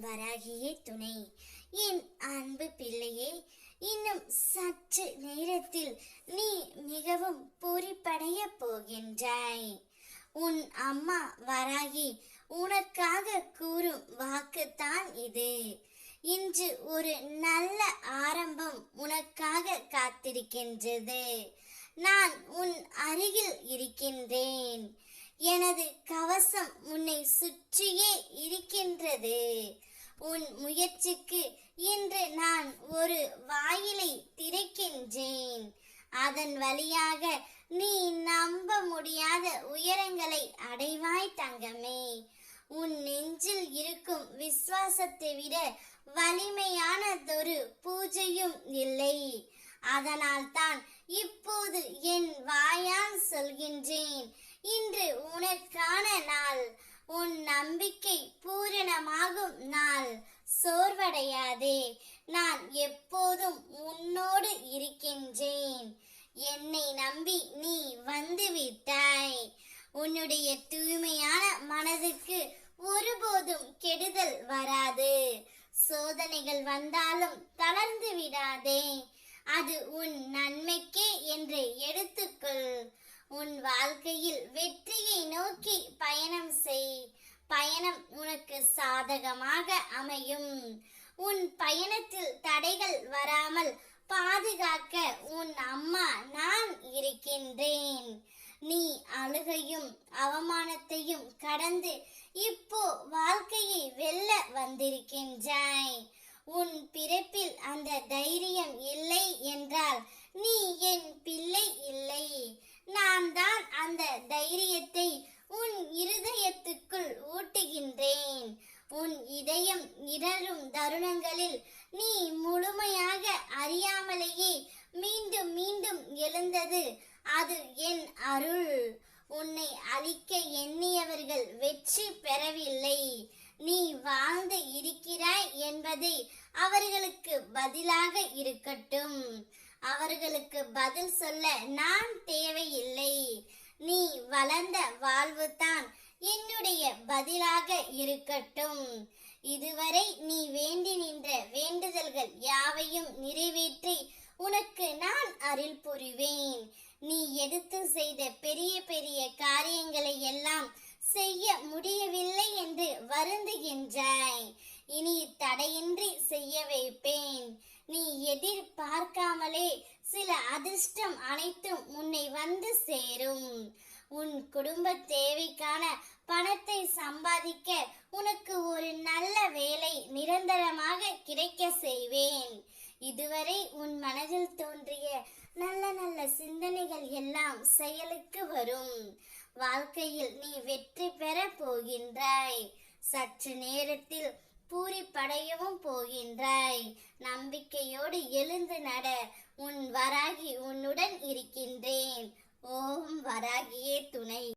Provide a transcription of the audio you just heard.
வராகியே துணை. என் அன்பு பிள்ளையே, இன்னும் சற்று நேரத்தில் நீ மிகவும் பூரிப்படைய போகின்றாய். உன் அம்மா வராகி உனக்காக கூறும் வாக்குத்தான் இது. இன்று ஒரு நல்ல ஆரம்பம் உனக்காக காத்திருக்கின்றது. நான் உன் அருகில் இருக்கின்றேன். எனது கவசம் உன்னை சுற்றியே இருக்கின்றது. உன் முயற்சிக்கு இன்று நான் ஒரு வாயிலை திறக்கின்றேன். அதன் வழியாக நீ நம்ப முடியாத உயரங்களை அடைவாய் தங்கமே. உன் நெஞ்சில் இருக்கும் விசுவாசத்தை விட வலிமையானதொரு பூஜையும் இல்லை. அதனால் தான் இப்போது என் வாயால் சொல்கின்றேன், இன்று உனக்கான நாள், உன் நம்பிக்கை பூரணமாகும் நாள். சோர்வடையாதே, நான் எப்போதும் உன்னோடு இருக்கின்றேன். என்னை நம்பி நீ வந்து விட்டாய். உன்னுடைய தூய்மையான மனதுக்கு ஒருபோதும் கெடுதல் வராது. சோதனைகள் வந்தாலும் தளர்ந்து விடாதே. அது உன் நன்மைக்கே என்று எடுத்துக்கொள். உன் வாழ்க்கையில் வெற்றியை நோக்கி பயணம் செய். பயணம் உனக்கு சாதகமாக அமையும். உன் பயணத்தில் தடைகள் வராமல் பாதுகாக்க உன் அம்மா நான் இருக்கின்றேன். நீ அழுகையும் அவமானத்தையும் கடந்து இப்போ வாழ்க்கையை வெல்ல வந்திருக்கின்றாய். உன் பிறப்பில் அந்த தைரியம் இல்லை என்றால் நீ என் பிள்ளை இல்லை. நான் தான் அந்த தைரியத்தை உன் இருதயத்துக்குள் ஊட்டுகின்றேன். உன் இதயம் இடரும் தருணங்களில் நீ முழுமையாக அறியாமலேயே மீண்டும் மீண்டும் எழுந்தது அது என் அருள். உன்னை அழிக்க எண்ணியவர்கள் வெற்றி பெறவில்லை. நீ வாழ்ந்து இருக்கிறாய் என்பதை அவர்களுக்கு பதிலாக இருக்கட்டும். அவர்களுக்கு பதில் சொல்ல நான் தேவையில்லை. நீ வளர்ந்த வாழ்வு தான் என்னுடைய பதிலாக இருக்கட்டும். இதுவரை நீ வேண்டி நின்ற வேண்டுதல்கள் யாவையும் நிறைவேற்றி உனக்கு நான் அருள் புரிவேன். நீ எடுத்து செய்த பெரிய பெரிய காரியங்களை எல்லாம் செய்ய முடியவில்லை என்று வருந்துகின்றாய். இனி தடையின்றி செய்ய வைப்பேன். நீ எதிர்பார்க்காமலே சில அதிர்ஷ்டம் அனைத்தும் உன்னை வந்து சேரும். உன் குடும்ப தேவைக்கான பணத்தை சம்பாதிக்க உனக்கு ஒரு நல்ல வேலை நிரந்தரமாக கிடைக்க செய்வேன். இதுவரை உன் மனதில் தோன்றிய நல்ல நல்ல சிந்தனைகள் எல்லாம் செயலுக்கு வரும். வாழ்க்கையில் நீ வெற்றி பெற போகின்றாய். சற்று நேரத்தில் பூரிப்படையவும் போகின்றாய். நம்பிக்கையோடு எழுந்து நட. உன் வராகி உன்னுடன் இருக்கின்றேன். ஓம் வராகியே துணை.